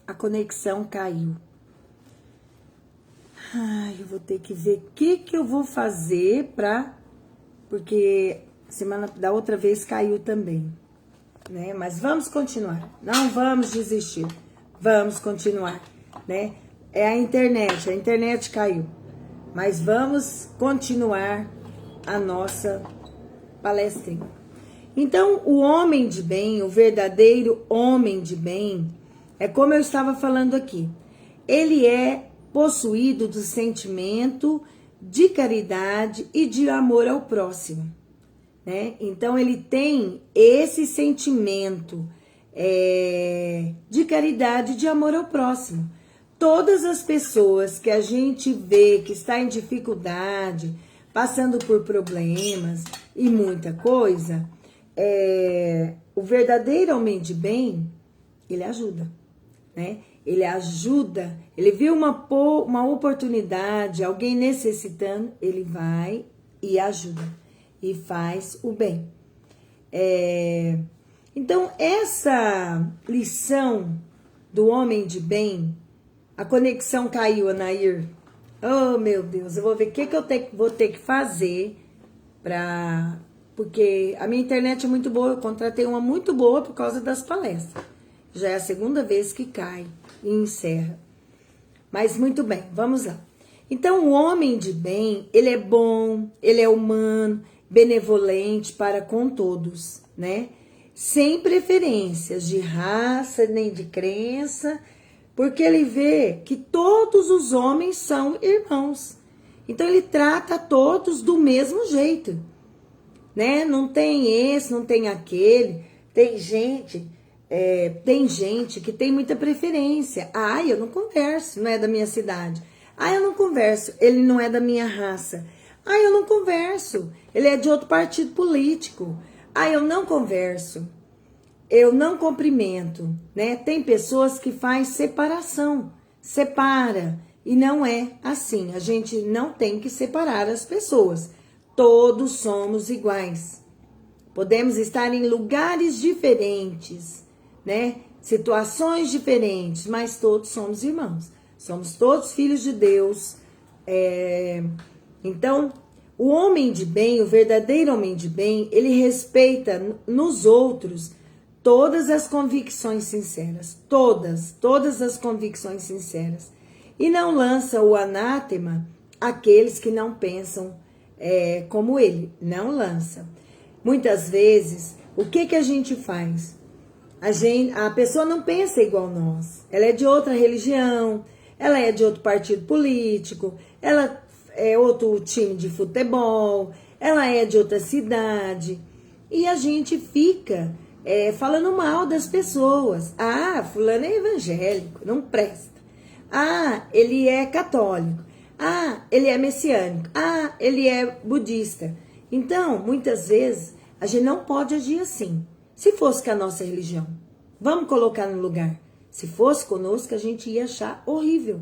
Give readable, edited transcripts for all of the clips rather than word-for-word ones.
A conexão caiu. Ai, eu vou ter que ver o que eu vou fazer porque semana da outra vez caiu também, né? Mas vamos continuar. Não vamos desistir. Vamos continuar, né? É a internet caiu. Mas vamos continuar a nossa palestrinha. Então, o homem de bem, o verdadeiro homem de bem, é como eu estava falando aqui. Ele é possuído do sentimento de caridade e de amor ao próximo, né? Então, ele tem esse sentimento de caridade e de amor ao próximo. Todas as pessoas que a gente vê que está em dificuldade, passando por problemas e muita coisa, o verdadeiro homem de bem, ele ajuda, né? Ele ajuda, ele viu uma oportunidade, alguém necessitando, ele vai e ajuda e faz o bem. Então, essa lição do homem de bem, a conexão caiu, Anair. Oh, meu Deus, eu vou ver o que eu vou ter que fazer porque a minha internet é muito boa, eu contratei uma muito boa por causa das palestras. Já é a segunda vez que cai e encerra. Mas muito bem, vamos lá. Então, o homem de bem, ele é bom, ele é humano, benevolente para com todos, né? Sem preferências de raça nem de crença, porque ele vê que todos os homens são irmãos. Então, ele trata todos do mesmo jeito, né? Não tem esse, não tem aquele. Tem gente que tem muita preferência. Ah, eu não converso, não é da minha cidade. Ah, eu não converso, ele não é da minha raça. Ah, eu não converso, ele é de outro partido político. Ah, eu não converso, eu não cumprimento, né? Tem pessoas que faz separação, separa, e não é assim. A gente não tem que separar as pessoas. Todos somos iguais. Podemos estar em lugares diferentes, né? Situações diferentes, mas todos somos irmãos. Somos todos filhos de Deus. Então, o homem de bem, o verdadeiro homem de bem, ele respeita nos outros todas as convicções sinceras. Todas as convicções sinceras. E não lança o anátema àqueles que não pensam como ele. Não lança. Muitas vezes, o que a gente faz? A pessoa não pensa igual nós. Ela é de outra religião, ela é de outro partido político, ela é outro time de futebol, ela é de outra cidade. E a gente fica falando mal das pessoas. Ah, fulano é evangélico, não presta. Ah, ele é católico. Ah, ele é messiânico. Ah, ele é budista. Então, muitas vezes, a gente não pode agir assim. Se fosse com a nossa religião, vamos colocar no lugar. Se fosse conosco, a gente ia achar horrível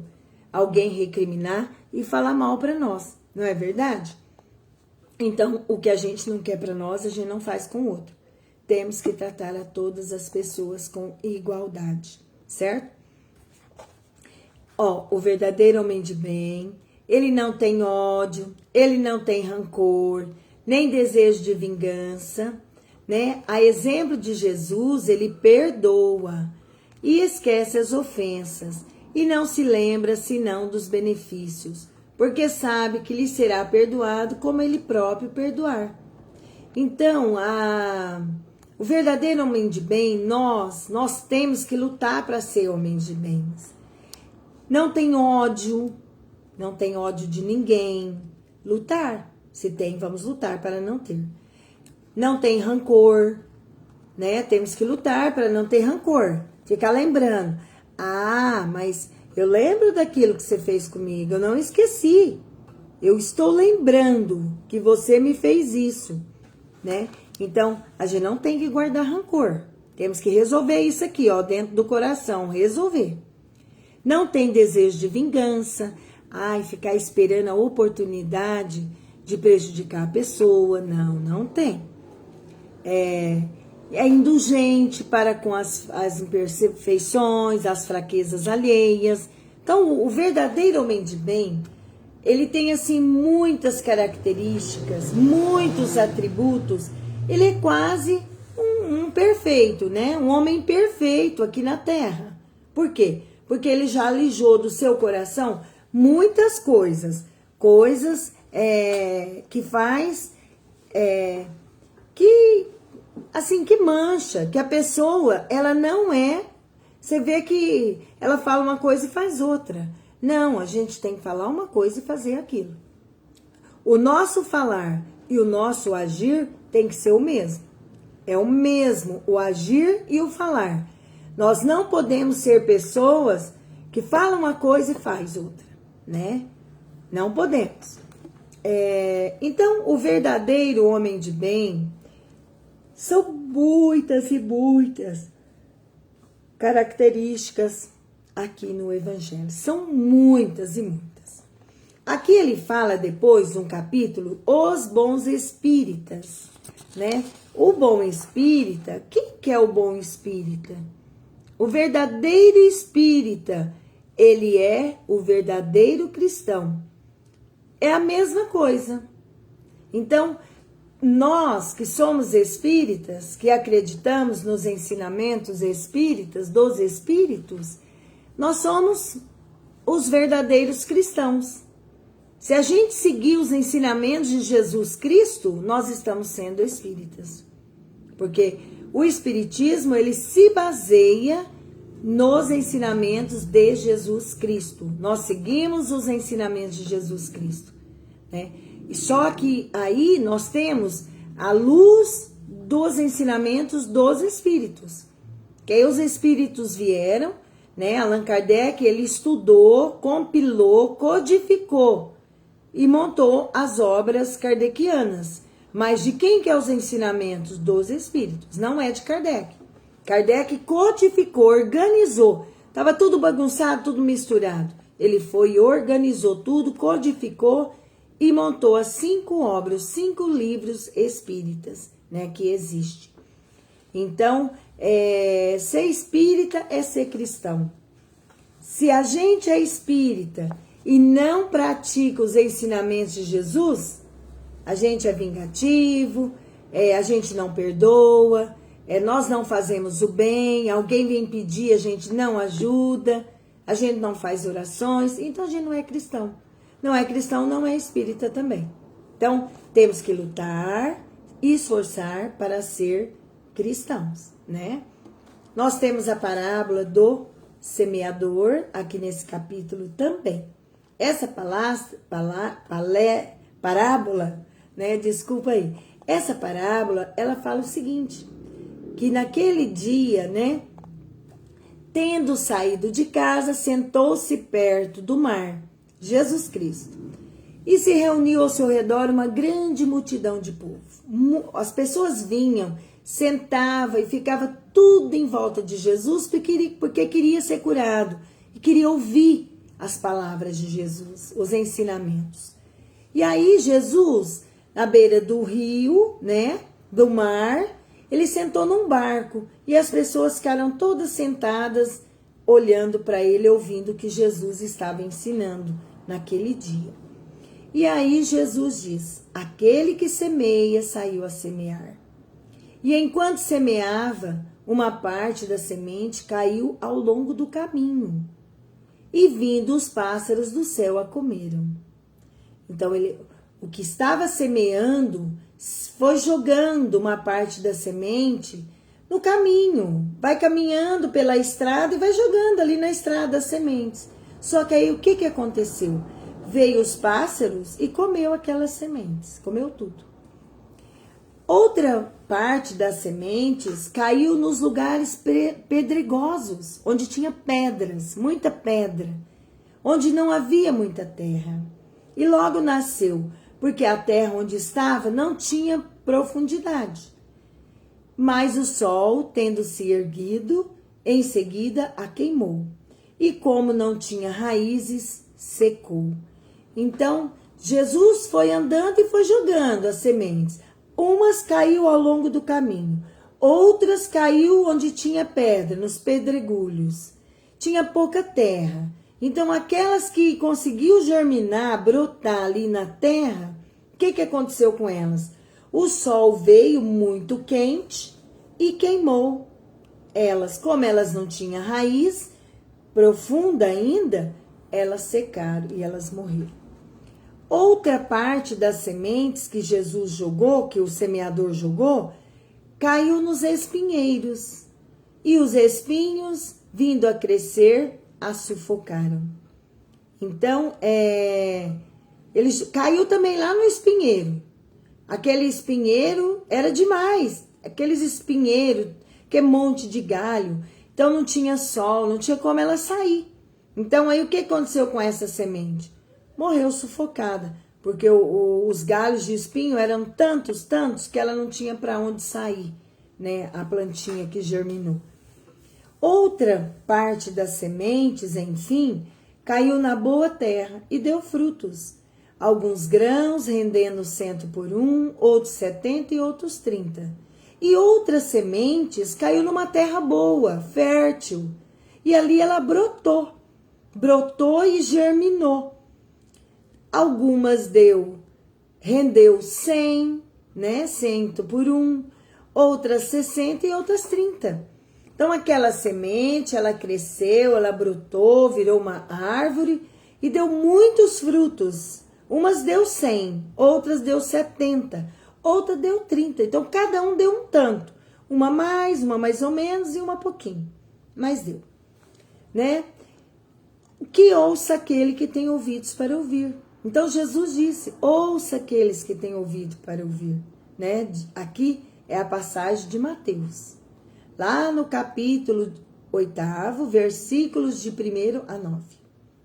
alguém recriminar e falar mal para nós. Não é verdade? Então, o que a gente não quer para nós, a gente não faz com o outro. Temos que tratar a todas as pessoas com igualdade, certo? O verdadeiro homem de bem, ele não tem ódio, ele não tem rancor, nem desejo de vingança, né? A exemplo de Jesus, ele perdoa e esquece as ofensas e não se lembra senão dos benefícios, porque sabe que lhe será perdoado como ele próprio perdoar. Então, o verdadeiro homem de bem, nós temos que lutar para ser homens de bem. Não tem ódio de ninguém. Lutar. Se tem, vamos lutar para não ter. Não tem rancor, né? Temos que lutar para não ter rancor. Ficar lembrando. Ah, mas eu lembro daquilo que você fez comigo. Eu não esqueci. Eu estou lembrando que você me fez isso, né? Então, a gente não tem que guardar rancor. Temos que resolver isso aqui, dentro do coração. Resolver. Não tem desejo de vingança. Ai, ficar esperando a oportunidade de prejudicar a pessoa. Não tem. é indulgente para com as imperfeições, as fraquezas alheias. Então, o verdadeiro homem de bem, ele tem assim muitas características, muitos atributos. Ele é quase um perfeito, né? Um homem perfeito aqui na Terra. Por quê? Porque ele já alijou do seu coração muitas coisas. Coisas que faz... que mancha, que a pessoa, ela não é... Você vê que ela fala uma coisa e faz outra. Não, a gente tem que falar uma coisa e fazer aquilo. O nosso falar e o nosso agir tem que ser o mesmo. É o mesmo, o agir e o falar. Nós não podemos ser pessoas que falam uma coisa e faz outra, né? Não podemos. Então, o verdadeiro homem de bem são muitas e muitas características aqui no Evangelho. São muitas e muitas. Aqui ele fala depois, num capítulo, os bons espíritas, né? O bom espírita, quem que é o bom espírita? O verdadeiro espírita, ele é o verdadeiro cristão. É a mesma coisa. Então, nós que somos espíritas, que acreditamos nos ensinamentos espíritas, dos espíritos, nós somos os verdadeiros cristãos. Se a gente seguir os ensinamentos de Jesus Cristo, nós estamos sendo espíritas. Porque o espiritismo, ele se baseia nos ensinamentos de Jesus Cristo. Nós seguimos os ensinamentos de Jesus Cristo, né? E só que aí nós temos a luz dos ensinamentos dos espíritos. Que aí os espíritos vieram, né? Allan Kardec, ele estudou, compilou, codificou e montou as obras kardecianas. Mas de quem que é os ensinamentos? Dos espíritos, não é de Kardec. Kardec codificou, organizou. Estava tudo bagunçado, tudo misturado. Ele foi e organizou tudo, codificou e montou as 5 obras, 5 livros espíritas, né, que existe. Então, ser espírita é ser cristão. Se a gente é espírita e não pratica os ensinamentos de Jesus, a gente é vingativo, a gente não perdoa, nós não fazemos o bem, alguém vem pedir, a gente não ajuda, a gente não faz orações, então a gente não é cristão. Não é cristão, não é espírita também. Então, temos que lutar e esforçar para ser cristãos, né? Nós temos a parábola do semeador, aqui nesse capítulo também. Essa parábola, né? Desculpa aí. Essa parábola, ela fala o seguinte, que naquele dia, né? Tendo saído de casa, sentou-se perto do mar, Jesus Cristo, e se reuniu ao seu redor uma grande multidão de povo. As pessoas vinham, sentavam e ficava tudo em volta de Jesus porque queria ser curado e queria ouvir as palavras de Jesus, os ensinamentos. E aí Jesus, na beira do rio, né, do mar, ele sentou num barco e as pessoas ficaram todas sentadas olhando para ele, ouvindo o que Jesus estava ensinando naquele dia. E aí Jesus diz, aquele que semeia saiu a semear. E enquanto semeava, uma parte da semente caiu ao longo do caminho. E vindo os pássaros do céu a comeram. Então o que estava semeando foi jogando uma parte da semente no caminho. Vai caminhando pela estrada e vai jogando ali na estrada as sementes. Só que aí o que aconteceu? Veio os pássaros e comeu aquelas sementes, comeu tudo. Outra parte das sementes caiu nos lugares pedregosos, onde tinha pedras, muita pedra, onde não havia muita terra. E logo nasceu, porque a terra onde estava não tinha profundidade. Mas o sol, tendo se erguido, em seguida a queimou. E como não tinha raízes, secou. Então, Jesus foi andando e foi jogando as sementes. Umas caiu ao longo do caminho, Outras caiu onde tinha pedra, nos pedregulhos. Tinha pouca terra. Então, aquelas que conseguiu germinar, brotar ali na terra, o que aconteceu com elas? O sol veio muito quente e queimou elas. Como elas não tinham raiz profunda ainda, elas secaram e elas morreram. Outra parte das sementes que Jesus jogou, que o semeador jogou, caiu nos espinheiros. E os espinhos, vindo a crescer, a sufocaram. Então, ele caiu também lá no espinheiro. Aquele espinheiro era demais. Aqueles espinheiros, que é monte de galho. Então, não tinha sol, não tinha como ela sair. Então, aí o que aconteceu com essa semente? Morreu sufocada, porque os galhos de espinho eram tantos, que ela não tinha para onde sair, né? A plantinha que germinou. Outra parte das sementes, enfim, caiu na boa terra e deu frutos. Alguns grãos rendendo 100 por 1, outros 70 e outros 30. E outras sementes caiu numa terra boa, fértil. E ali ela brotou e germinou. Algumas rendeu 100, né? 100 por 1, outras 60 e outras 30. Então, aquela semente, ela cresceu, ela brotou, virou uma árvore e deu muitos frutos. Umas deu 100, outras deu 70, outra deu 30. Então, cada um deu um tanto. Uma mais ou menos e uma pouquinho. Mas deu, né? Que ouça aquele que tem ouvidos para ouvir. Então, Jesus disse, ouça aqueles que têm ouvido para ouvir, né? Aqui é a passagem de Mateus. Lá no capítulo 8º, versículos de 1 a 9.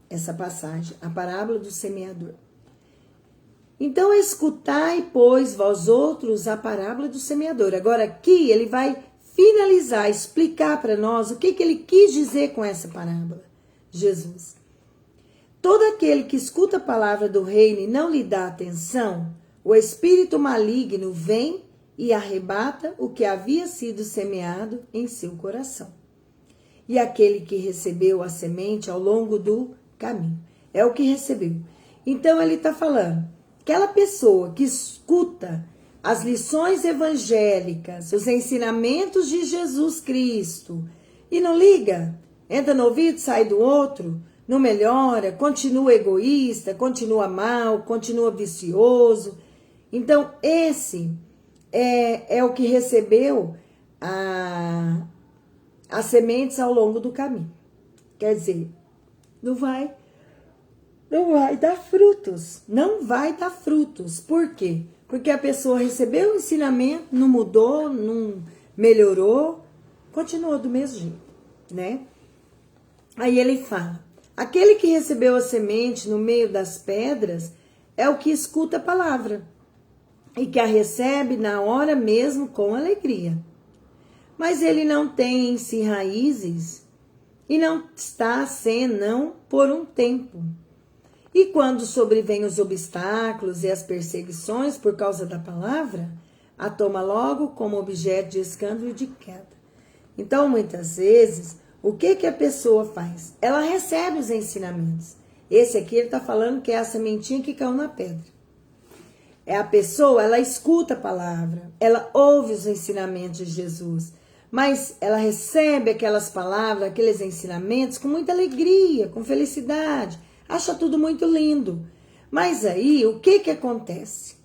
Essa passagem, a parábola do semeador. Então, escutai, pois, vós outros, a parábola do semeador. Agora, aqui, ele vai finalizar, explicar para nós o que ele quis dizer com essa parábola. Jesus. Todo aquele que escuta a palavra do reino e não lhe dá atenção, o espírito maligno vem e arrebata o que havia sido semeado em seu coração. E aquele que recebeu a semente ao longo do caminho, é o que recebeu. Então ele está falando, aquela pessoa que escuta as lições evangélicas, os ensinamentos de Jesus Cristo, e não liga, entra no ouvido, sai do outro, não melhora, continua egoísta, continua mal, continua vicioso. Então, esse é o que recebeu as sementes ao longo do caminho. Quer dizer, não vai dar frutos. Não vai dar frutos. Por quê? Porque a pessoa recebeu o ensinamento, não mudou, não melhorou, continuou do mesmo jeito, né? Aí ele fala, aquele que recebeu a semente no meio das pedras é o que escuta a palavra e que a recebe na hora mesmo com alegria. Mas ele não tem em si raízes e não está senão por um tempo. E quando sobrevêm os obstáculos e as perseguições por causa da palavra, a toma logo como objeto de escândalo e de queda. Então, muitas vezes, o que a pessoa faz? Ela recebe os ensinamentos. Esse aqui ele está falando que é a sementinha que caiu na pedra. É a pessoa, ela escuta a palavra, ela ouve os ensinamentos de Jesus, mas ela recebe aquelas palavras, aqueles ensinamentos com muita alegria, com felicidade, acha tudo muito lindo. Mas aí, o que acontece?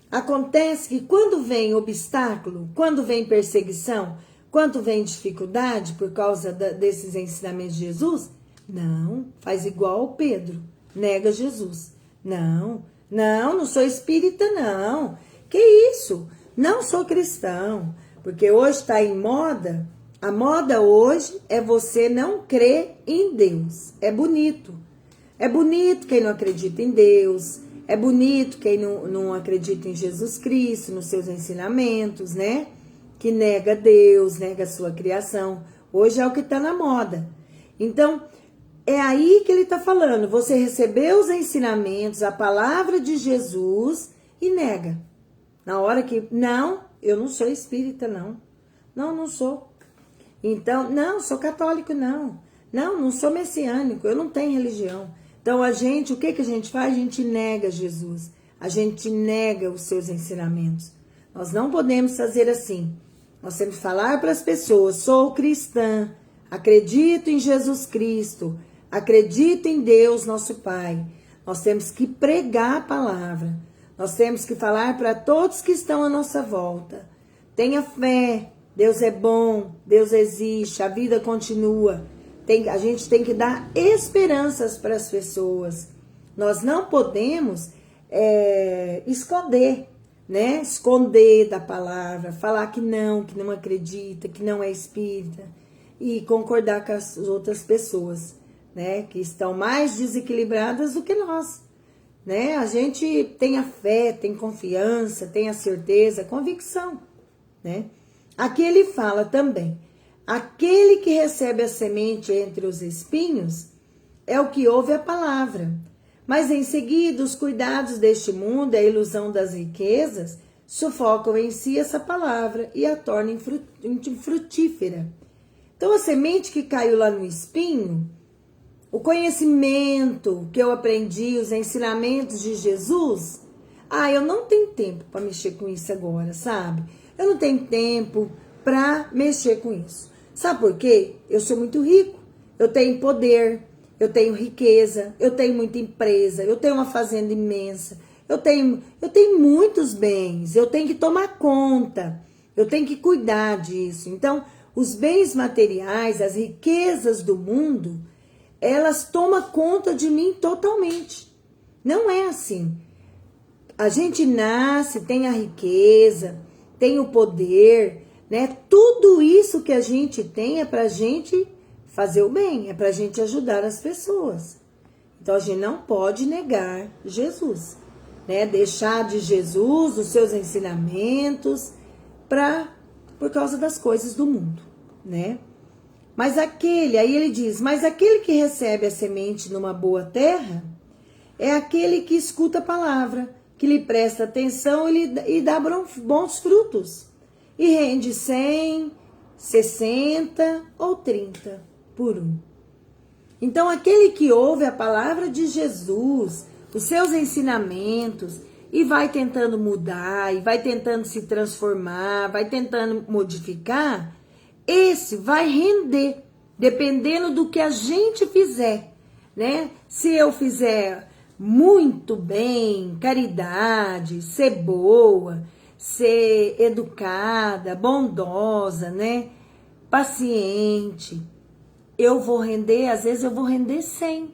Acontece que quando vem obstáculo, quando vem perseguição, quando vem dificuldade por causa desses ensinamentos de Jesus, não, faz igual o Pedro, nega Jesus. Não sou espírita, não. Que isso? Não sou cristão. Porque hoje está em moda. A moda hoje é você não crer em Deus. É bonito. É bonito quem não acredita em Deus. É bonito quem não acredita em Jesus Cristo, nos seus ensinamentos, né? Que nega Deus, nega a sua criação. Hoje é o que está na moda. Então, é aí que ele está falando. Você recebeu os ensinamentos, a palavra de Jesus e nega. Na hora que, não, eu não sou espírita, não. Não, não sou. Então, não, sou católico, não. Não, não sou messiânico, eu não tenho religião. Então, o que a gente faz? A gente nega Jesus. A gente nega os seus ensinamentos. Nós não podemos fazer assim. Nós temos que falar para as pessoas, sou cristã, acredito em Jesus Cristo, acredito em Deus, nosso Pai. Nós temos que pregar a palavra. Nós temos que falar para todos que estão à nossa volta. Tenha fé, Deus é bom, Deus existe, a vida continua. A gente tem que dar esperanças para as pessoas. Nós não podemos esconder, né? Esconder da palavra, falar que não acredita, que não é espírita e concordar com as outras pessoas, né? Que estão mais desequilibradas do que nós, né? A gente tem a fé, tem confiança, tem a certeza, convicção, né? Aqui ele fala também, aquele que recebe a semente entre os espinhos é o que ouve a palavra. Mas em seguida, os cuidados deste mundo e a ilusão das riquezas sufocam em si essa palavra e a tornam infrutífera. Então, a semente que caiu lá no espinho, o conhecimento que eu aprendi, os ensinamentos de Jesus, eu não tenho tempo para mexer com isso agora, sabe? Eu não tenho tempo para mexer com isso. Sabe por quê? Eu sou muito rico, eu tenho poder, eu tenho riqueza, eu tenho muita empresa, eu tenho uma fazenda imensa, eu tenho muitos bens, eu tenho que tomar conta, eu tenho que cuidar disso. Então, os bens materiais, as riquezas do mundo, elas tomam conta de mim totalmente. Não é assim. A gente nasce, tem a riqueza, tem o poder, né? Tudo isso que a gente tem é pra gente fazer o bem, é pra gente ajudar as pessoas. Então a gente não pode negar Jesus, né? Deixar de Jesus, os seus ensinamentos, por causa das coisas do mundo, né? Aí ele diz, mas aquele que recebe a semente numa boa terra é aquele que escuta a palavra, que lhe presta atenção e dá bons frutos. E rende 100, 60 ou 30 por um. Então, aquele que ouve a palavra de Jesus, os seus ensinamentos, e vai tentando mudar, e vai tentando se transformar, vai tentando modificar, esse vai render, dependendo do que a gente fizer, né? Se eu fizer muito bem, caridade, ser boa, ser educada, bondosa, né? Paciente, eu vou render, às vezes eu vou render 100.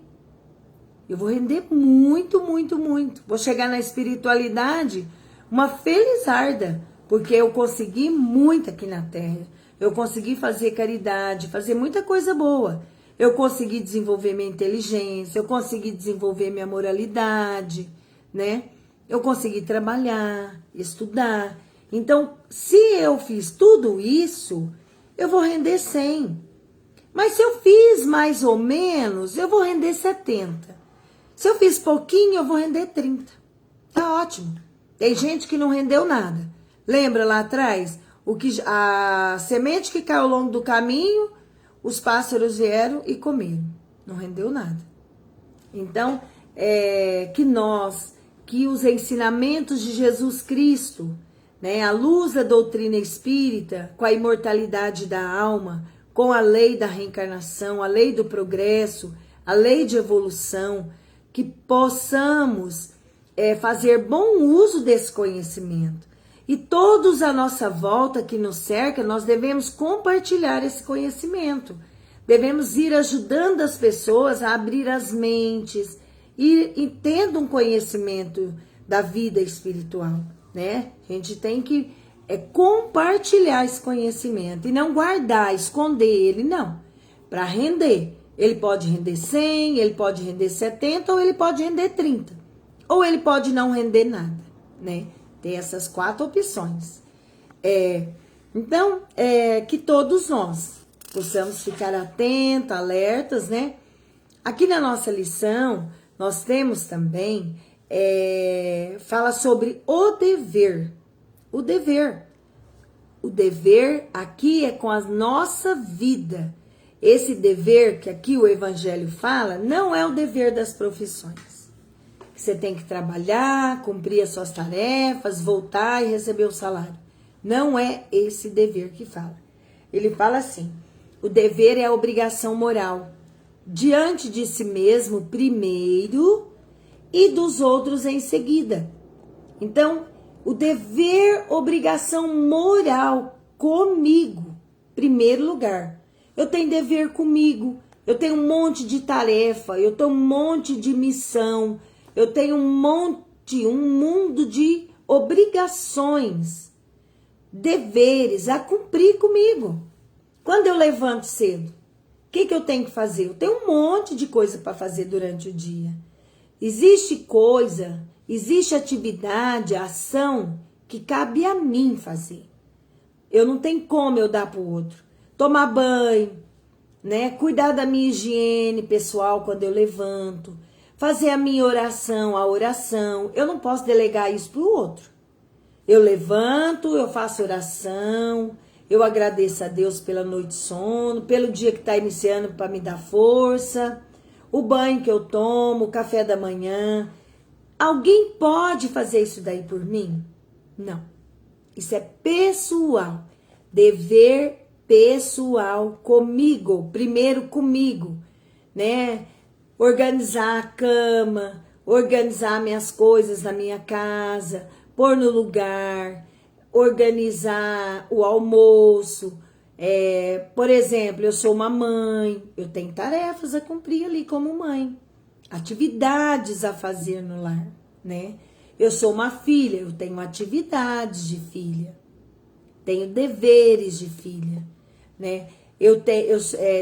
Eu vou render muito, muito, muito. Vou chegar na espiritualidade uma felizarda, porque eu consegui muito aqui na Terra. Eu consegui fazer caridade, fazer muita coisa boa. Eu consegui desenvolver minha inteligência, eu consegui desenvolver minha moralidade, né? Eu consegui trabalhar, estudar. Então, se eu fiz tudo isso, eu vou render 100. Mas se eu fiz mais ou menos, eu vou render 70. Se eu fiz pouquinho, eu vou render 30. Tá ótimo. Tem gente que não rendeu nada. Lembra lá atrás? A semente que caiu ao longo do caminho, os pássaros vieram e comeram. Não rendeu nada. Então, que os ensinamentos de Jesus Cristo, né, a luz da doutrina espírita, com a imortalidade da alma, com a lei da reencarnação, a lei do progresso, a lei de evolução, que possamos fazer bom uso desse conhecimento. E todos à nossa volta que nos cerca, nós devemos compartilhar esse conhecimento. Devemos ir ajudando as pessoas a abrir as mentes e tendo um conhecimento da vida espiritual, né? A gente tem que compartilhar esse conhecimento e não guardar, esconder ele, não. Para render. Ele pode render 100, ele pode render 70 ou ele pode render 30. Ou ele pode não render nada, né? Tem essas 4 opções. Então, que todos nós possamos ficar atentos, alertas, né? Aqui na nossa lição, nós temos também, fala sobre o dever. O dever. o dever aqui é com a nossa vida. Esse dever que aqui o Evangelho fala não é o dever das profissões. Você tem que trabalhar, cumprir as suas tarefas, voltar e receber o salário. Não é esse dever que fala. Ele fala assim: o dever é a obrigação moral diante de si mesmo primeiro e dos outros em seguida. Então, o dever, obrigação moral comigo, primeiro lugar. Eu tenho dever comigo, eu tenho um monte de tarefa, eu tenho um monte de missão, eu tenho um mundo de obrigações, deveres a cumprir comigo. Quando eu levanto cedo, o que eu tenho que fazer? Eu tenho um monte de coisa para fazer durante o dia. Existe coisa, existe atividade, ação que cabe a mim fazer. Eu não tenho como eu dar para o outro. Tomar banho, né? Cuidar da minha higiene pessoal quando eu levanto. Fazer a minha oração, a oração. Eu não posso delegar isso para o outro. Eu levanto, eu faço oração, eu agradeço a Deus pela noite de sono, pelo dia que está iniciando para me dar força, o banho que eu tomo, o café da manhã. Alguém pode fazer isso daí por mim? Não. Isso é pessoal. Dever pessoal comigo. Primeiro comigo, né? Organizar a cama, organizar minhas coisas na minha casa, pôr no lugar, organizar o almoço. Por exemplo, eu sou uma mãe, eu tenho tarefas a cumprir ali como mãe, atividades a fazer no lar, né? Eu sou uma filha, eu tenho atividades de filha, tenho deveres de filha, né? Eu tenho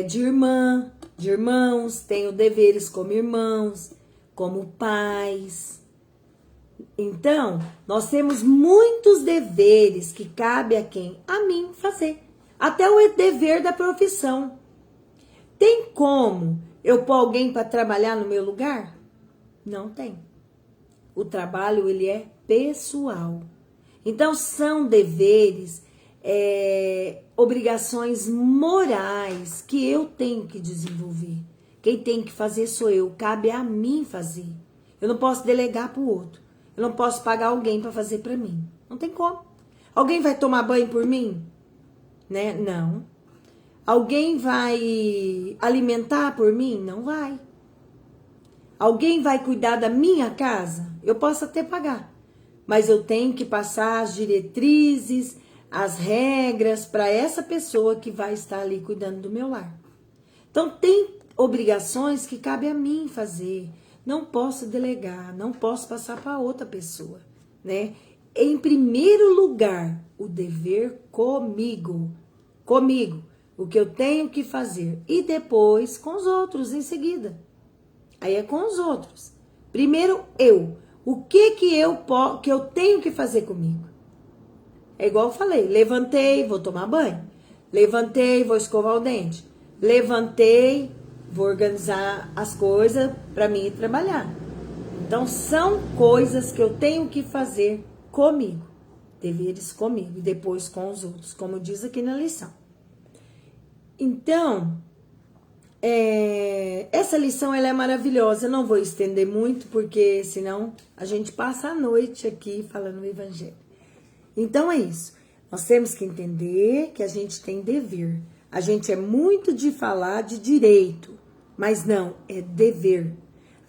de irmã, de irmãos, tenho deveres como irmãos, como pais. Então, nós temos muitos deveres que cabe a quem? A mim fazer. Até o dever da profissão. Tem como eu pôr alguém para trabalhar no meu lugar? Não tem. O trabalho, ele é pessoal. Então, são deveres, obrigações morais que eu tenho que desenvolver. Quem tem que fazer sou eu. Cabe a mim fazer. Eu não posso delegar para o outro. Eu não posso pagar alguém para fazer para mim. Não tem como. Alguém vai tomar banho por mim? Né? Não. Alguém vai alimentar por mim? Não vai. Alguém vai cuidar da minha casa? Eu posso até pagar. Mas eu tenho que passar as diretrizes, as regras para essa pessoa que vai estar ali cuidando do meu lar. Então, tem obrigações que cabe a mim fazer. Não posso delegar, não posso passar para outra pessoa, né? Em primeiro lugar, o dever comigo, o que eu tenho que fazer, e depois com os outros em seguida. Aí é com os outros. Primeiro eu, o que eu tenho que fazer comigo? É igual eu falei, levantei, vou tomar banho, levantei, vou escovar o dente, levantei, vou organizar as coisas para mim ir trabalhar. Então, são coisas que eu tenho que fazer comigo. Deveres comigo e depois com os outros, como diz aqui na lição. Então, essa lição ela é maravilhosa. Eu não vou estender muito, porque senão a gente passa a noite aqui falando o Evangelho. Então, é isso. Nós temos que entender que a gente tem dever. A gente é muito de falar de direito, mas não, é dever.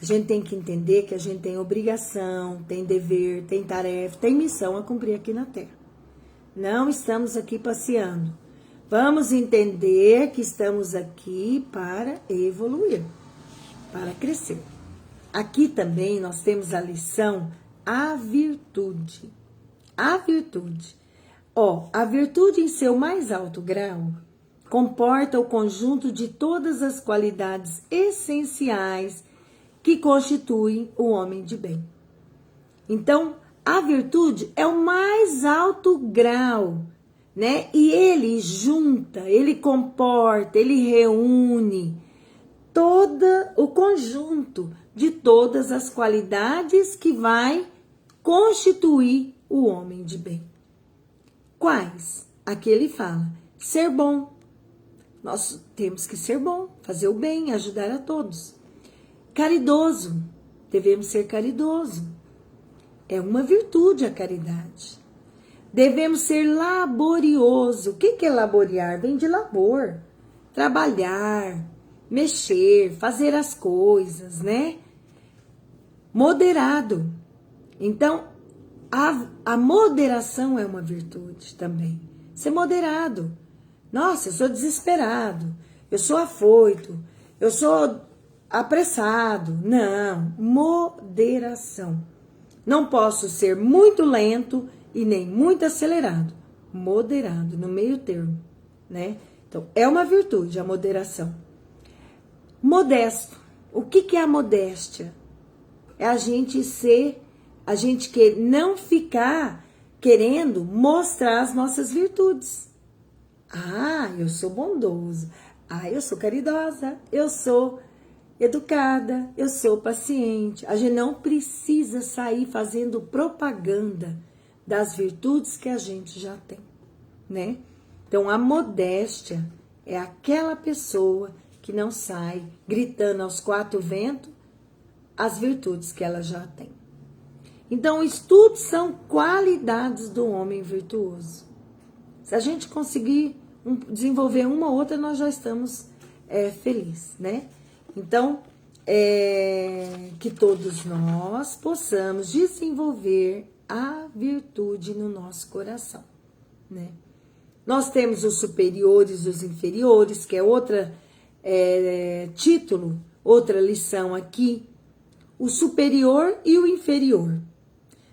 A gente tem que entender que a gente tem obrigação, tem dever, tem tarefa, tem missão a cumprir aqui na Terra. Não estamos aqui passeando. Vamos entender que estamos aqui para evoluir, para crescer. Aqui também nós temos a lição, a virtude. A virtude. A virtude em seu mais alto grau comporta o conjunto de todas as qualidades essenciais que constituem o homem de bem. Então, a virtude é o mais alto grau, né? E ele junta, ele comporta, ele reúne todo o conjunto de todas as qualidades que vai constituir o homem de bem. Quais? aqui ele fala, ser bom. Nós temos que ser bom, fazer o bem, ajudar a todos. Caridoso, devemos ser caridoso. É uma virtude a caridade. Devemos ser laborioso. O que é laborear? Vem de labor. Trabalhar, mexer, fazer as coisas, né? Moderado. Então, a moderação é uma virtude também. Ser moderado. Nossa, eu sou desesperado, eu sou afoito, eu sou apressado. Não, moderação. Não posso ser muito lento e nem muito acelerado. Moderado, no meio termo, né? Então, é uma virtude a moderação. Modesto. O que é a modéstia? É a gente não ficar querendo mostrar as nossas virtudes. Ah, eu sou bondoso. Ah, eu sou caridosa. Eu sou educada. Eu sou paciente. A gente não precisa sair fazendo propaganda das virtudes que a gente já tem, né? Então, a modéstia é aquela pessoa que não sai gritando aos quatro ventos as virtudes que ela já tem. Então, os estudos são qualidades do homem virtuoso. Se a gente conseguir desenvolver uma ou outra, nós já estamos felizes, né? Então, que todos nós possamos desenvolver a virtude no nosso coração, né? Nós temos os superiores e os inferiores, que é outra título, outra lição aqui. O superior e o inferior,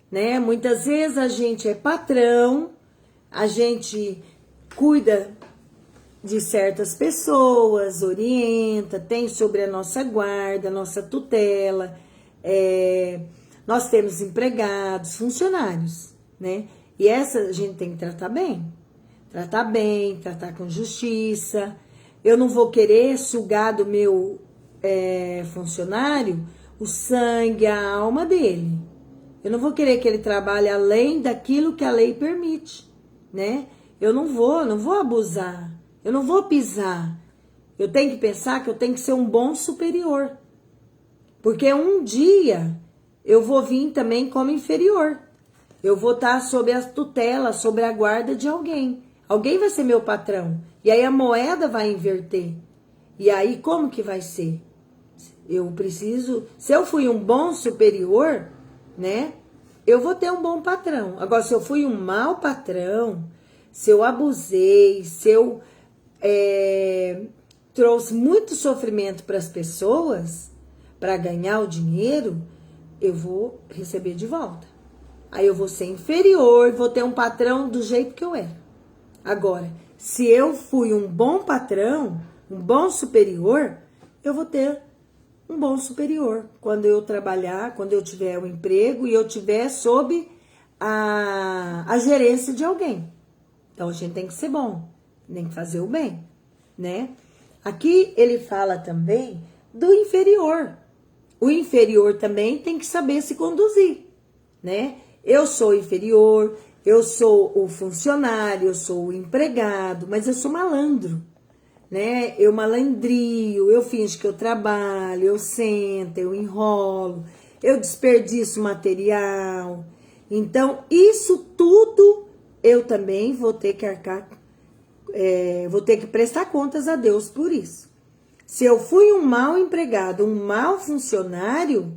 né? Muitas vezes a gente é patrão, a gente cuida de certas pessoas, orienta, tem sobre a nossa guarda, a nossa tutela. Nós temos empregados, funcionários, né? E essa a gente tem que tratar bem, tratar com justiça. Eu não vou querer sugar do meu funcionário o sangue, a alma dele. Eu não vou querer que ele trabalhe além daquilo que a lei permite, né? Eu não vou abusar, eu não vou pisar. Eu tenho que pensar que eu tenho que ser um bom superior. Porque um dia eu vou vir também como inferior. Eu vou estar sob a tutela, sob a guarda de alguém. Alguém vai ser meu patrão. E aí a moeda vai inverter. E aí como que vai ser? Eu preciso... Se eu fui um bom superior, né? Eu vou ter um bom patrão. Agora, se eu fui um mau patrão, se eu abusei, se eu trouxe muito sofrimento para as pessoas, para ganhar o dinheiro, eu vou receber de volta. Aí eu vou ser inferior, vou ter um patrão do jeito que eu era. Agora, se eu fui um bom patrão, um bom superior, eu vou ter um bom superior. Quando eu trabalhar, quando eu tiver um emprego e eu tiver sob a gerência de alguém. Então, a gente tem que ser bom, tem que fazer o bem, né? Aqui ele fala também do inferior. O inferior também tem que saber se conduzir, né? Eu sou inferior, eu sou o funcionário, eu sou o empregado, mas eu sou malandro, né? Eu malandrio, eu finjo que eu trabalho, eu sento, eu enrolo, eu desperdiço material. Então, isso tudo eu também vou ter que arcar, vou ter que prestar contas a Deus por isso. Se eu fui um mau empregado, um mau funcionário,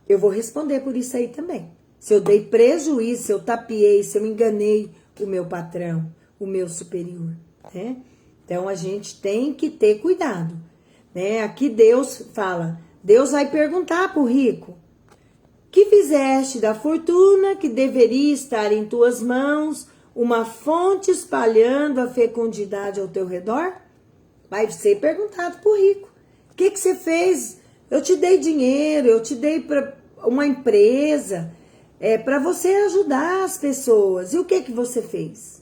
eu vou responder por isso aí também. Se eu dei prejuízo, se eu tapiei, se eu enganei o meu patrão, o meu superior, né? Então, a gente tem que ter cuidado, né? Aqui Deus fala, Deus vai perguntar para o rico, que fizeste da fortuna que deveria estar em tuas mãos, uma fonte espalhando a fecundidade ao teu redor? Vai ser perguntado para o rico. O que você fez? Eu te dei dinheiro, eu te dei para uma empresa, para você ajudar as pessoas. E o que você fez?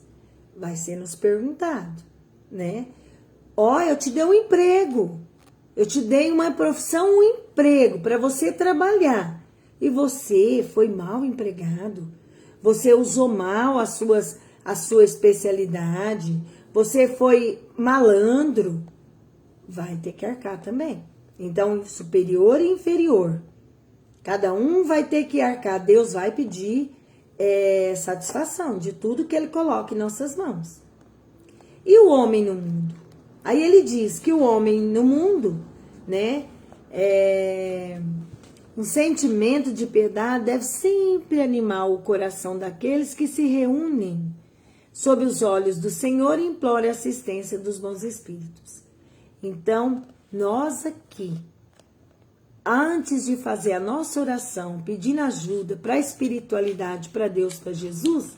Vai ser nos perguntado, né? Eu te dei um emprego. Eu te dei uma profissão, um emprego para você trabalhar. E você foi mal empregado. Você usou mal as suas a sua especialidade, você foi malandro, vai ter que arcar também. Então, superior e inferior, cada um vai ter que arcar. Deus vai pedir satisfação de tudo que ele coloca em nossas mãos. E o homem no mundo? Aí ele diz que o homem no mundo, né, um sentimento de piedade deve sempre animar o coração daqueles que se reúnem sob os olhos do Senhor e imploram a assistência dos bons espíritos. Então, nós aqui, antes de fazer a nossa oração, pedindo ajuda para a espiritualidade, para Deus, para Jesus,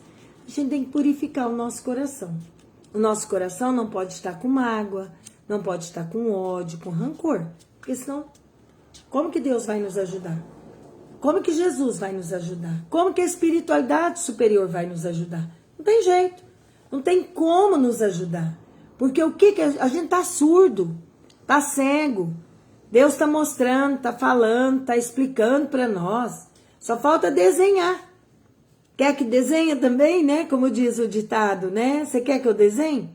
a gente tem que purificar o nosso coração. O nosso coração não pode estar com mágoa, não pode estar com ódio, com rancor. Porque senão, como que Deus vai nos ajudar? Como que Jesus vai nos ajudar? Como que a espiritualidade superior vai nos ajudar? Não tem jeito. Não tem como nos ajudar. Porque o que a gente tá surdo, tá cego. Deus está mostrando, está falando, está explicando para nós. Só falta desenhar. Quer que desenhe também, né? Como diz o ditado, né? Você quer que eu desenhe?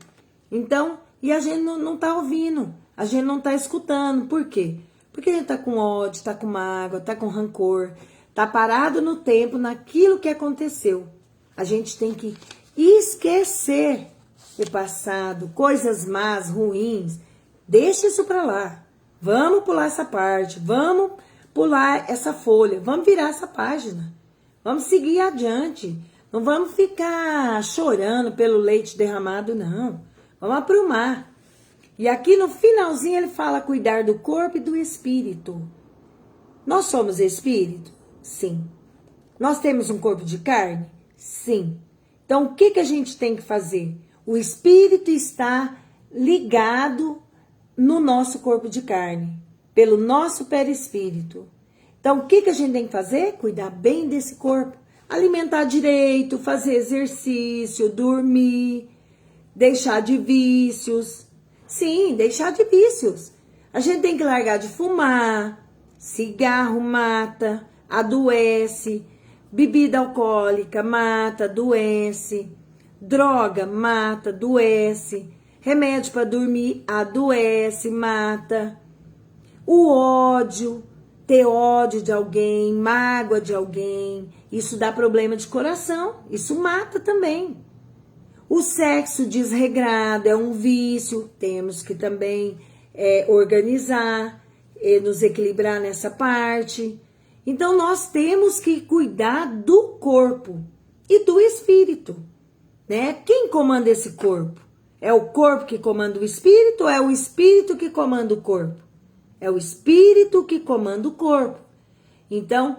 Então, e a gente não tá ouvindo. A gente não tá escutando. Por quê? Porque a gente tá com ódio, tá com mágoa, tá com rancor. Tá parado no tempo, naquilo que aconteceu. A gente tem que esquecer o passado, coisas más, ruins. Deixa isso para lá. Vamos pular essa parte, vamos pular essa folha, vamos virar essa página. Vamos seguir adiante. Não vamos ficar chorando pelo leite derramado, não. Vamos aprumar. E aqui no finalzinho ele fala cuidar do corpo e do espírito. Nós somos espírito? Sim. Nós temos um corpo de carne? Sim. Então o que a gente tem que fazer? O espírito está ligado no nosso corpo de carne, pelo nosso perispírito. Então, o que a gente tem que fazer? Cuidar bem desse corpo. Alimentar direito, fazer exercício, dormir, deixar de vícios. Sim, deixar de vícios. A gente tem que largar de fumar, cigarro mata, adoece, bebida alcoólica mata, adoece, droga mata, adoece, remédio para dormir adoece, mata, o ódio, ter ódio de alguém, mágoa de alguém, isso dá problema de coração, isso mata também. O sexo desregrado é um vício, temos que também organizar, nos equilibrar nessa parte. Então nós temos que cuidar do corpo e do espírito, né? Quem comanda esse corpo? É o corpo que comanda o espírito ou é o espírito que comanda o corpo? É o espírito que comanda o corpo. Então,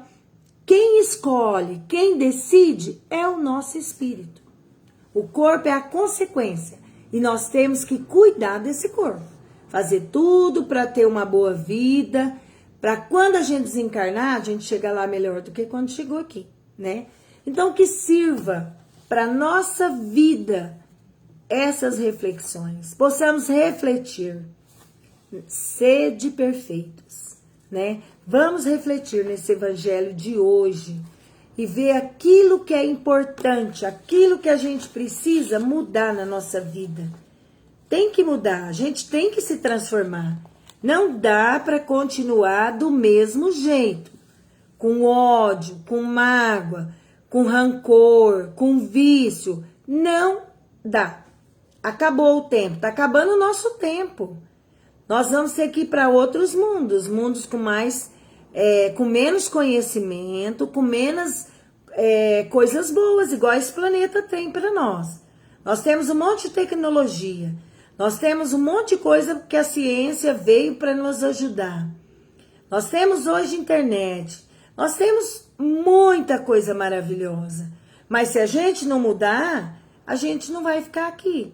quem escolhe, quem decide é o nosso espírito. O corpo é a consequência e nós temos que cuidar desse corpo. Fazer tudo para ter uma boa vida, para quando a gente desencarnar, a gente chegar lá melhor do que quando chegou aqui, né? Então, que sirva para nossa vida essas reflexões, possamos refletir. Sede perfeitos, né? Vamos refletir nesse evangelho de hoje e ver aquilo que é importante, aquilo que a gente precisa mudar na nossa vida. Tem que mudar, a gente tem que se transformar. Não dá para continuar do mesmo jeito, com ódio, com mágoa, com rancor, com vício. Não dá. Acabou o tempo, tá acabando o nosso tempo. Nós vamos ter que ir para outros mundos, mundos com mais, com menos conhecimento, com menos coisas boas, igual esse planeta tem para nós. Nós temos um monte de tecnologia, nós temos um monte de coisa que a ciência veio para nos ajudar. Nós temos hoje internet, nós temos muita coisa maravilhosa. Mas se a gente não mudar, a gente não vai ficar aqui,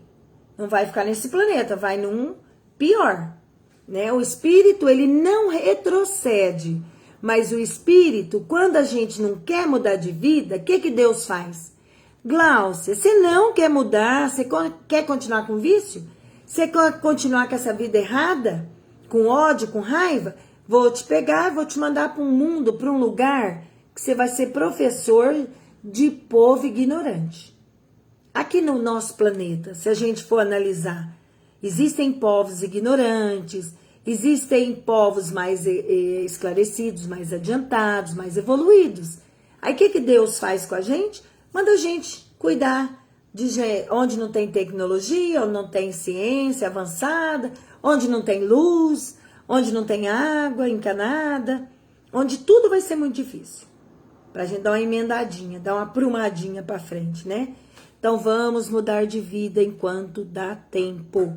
não vai ficar nesse planeta, vai num pior. Né? O espírito, ele não retrocede, mas o espírito, quando a gente não quer mudar de vida, o que Deus faz? Gláucia, você não quer mudar, você quer continuar com vício? Você quer continuar com essa vida errada? Com ódio, com raiva? Vou te pegar, vou te mandar para um mundo, para um lugar que você vai ser professor de povo ignorante. Aqui no nosso planeta, se a gente for analisar, existem povos ignorantes, existem povos mais esclarecidos, mais adiantados, mais evoluídos. Aí o que Deus faz com a gente? Manda a gente cuidar de onde não tem tecnologia, onde não tem ciência avançada, onde não tem luz, onde não tem água encanada, onde tudo vai ser muito difícil. Pra gente dar uma emendadinha, dar uma prumadinha pra frente, né? Então vamos mudar de vida enquanto dá tempo.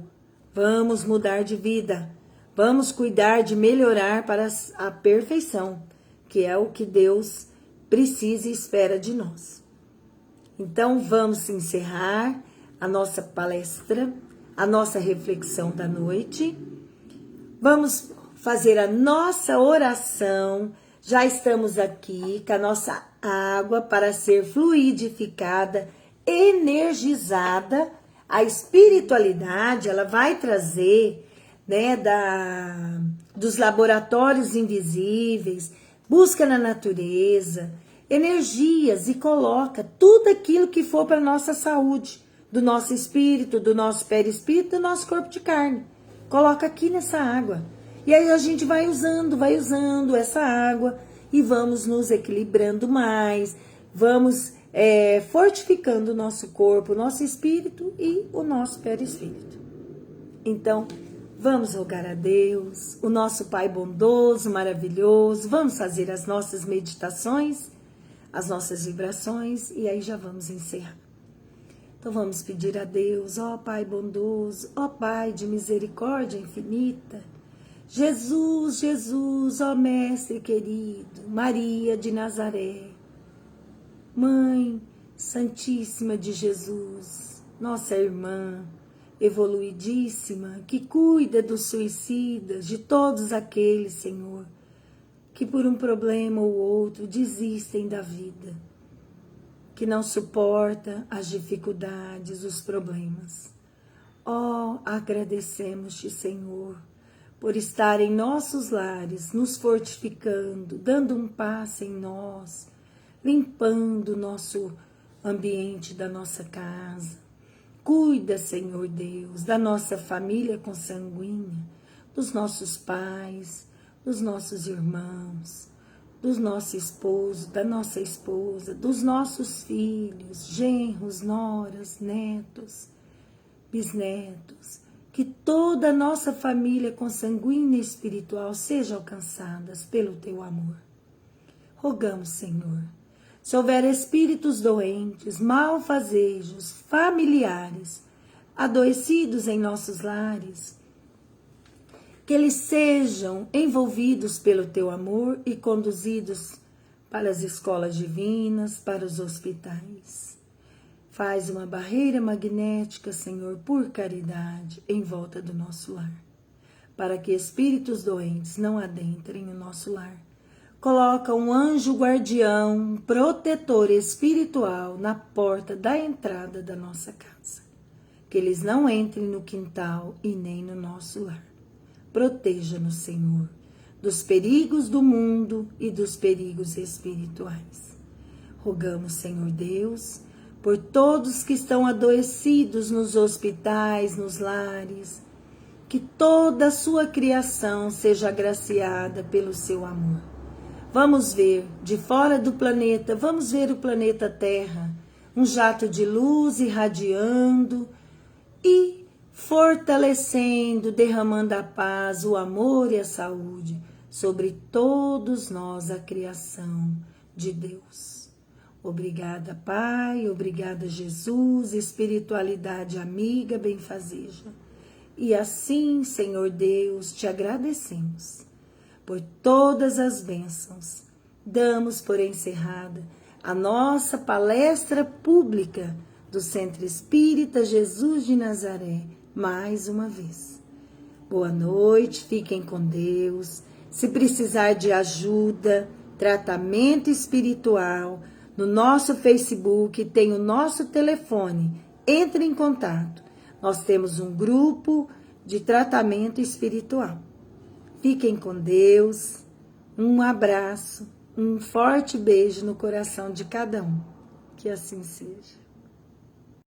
Vamos mudar de vida. Vamos cuidar de melhorar para a perfeição, que é o que Deus precisa e espera de nós. Então vamos encerrar a nossa palestra, a nossa reflexão da noite. Vamos fazer a nossa oração. Já estamos aqui com a nossa água para ser fluidificada, energizada. A espiritualidade, ela vai trazer, né, dos laboratórios invisíveis, busca na natureza, energias e coloca tudo aquilo que for para a nossa saúde, do nosso espírito, do nosso perispírito, do nosso corpo de carne. Coloca aqui nessa água. E aí a gente vai usando essa água e vamos nos equilibrando mais, vamos fortificando o nosso corpo, o nosso espírito e o nosso perispírito. Então, vamos rogar a Deus, o nosso Pai bondoso, maravilhoso, vamos fazer as nossas meditações, as nossas vibrações e aí já vamos encerrar. Então vamos pedir a Deus, ó Pai bondoso, ó Pai de misericórdia infinita, Jesus, Jesus, ó Mestre querido, Maria de Nazaré, Mãe Santíssima de Jesus, nossa irmã evoluidíssima, que cuida dos suicidas, de todos aqueles, Senhor, que por um problema ou outro desistem da vida, que não suporta as dificuldades, os problemas. Ó, agradecemos-te, Senhor, por estar em nossos lares, nos fortificando, dando um passo em nós, limpando o nosso ambiente da nossa casa. Cuida, Senhor Deus, da nossa família consanguínea, dos nossos pais, dos nossos irmãos, do nosso esposo, da nossa esposa, dos nossos filhos, genros, noras, netos, bisnetos, que toda a nossa família consanguínea e espiritual seja alcançada pelo teu amor. Rogamos, Senhor, se houver espíritos doentes, malfazejos, familiares, adoecidos em nossos lares, que eles sejam envolvidos pelo teu amor e conduzidos para as escolas divinas, para os hospitais. Faz uma barreira magnética, Senhor, por caridade, em volta do nosso lar, para que espíritos doentes não adentrem o nosso lar. Coloca um anjo guardião, um protetor espiritual na porta da entrada da nossa casa, que eles não entrem no quintal e nem no nosso lar. Proteja-nos, Senhor, dos perigos do mundo e dos perigos espirituais. Rogamos, Senhor Deus, por todos que estão adoecidos nos hospitais, nos lares, que toda a sua criação seja agraciada pelo seu amor. Vamos ver de fora do planeta, vamos ver o planeta Terra, um jato de luz irradiando e fortalecendo, derramando a paz, o amor e a saúde sobre todos nós, a criação de Deus. Obrigada, Pai, obrigada, Jesus, espiritualidade amiga, benfazeja. E assim, Senhor Deus, te agradecemos por todas as bênçãos. Damos por encerrada a nossa palestra pública do Centro Espírita Jesus de Nazaré, mais uma vez. Boa noite, fiquem com Deus. Se precisar de ajuda, tratamento espiritual, no nosso Facebook tem o nosso telefone. Entre em contato. Nós temos um grupo de tratamento espiritual. Fiquem com Deus. Um abraço, um forte beijo no coração de cada um. Que assim seja.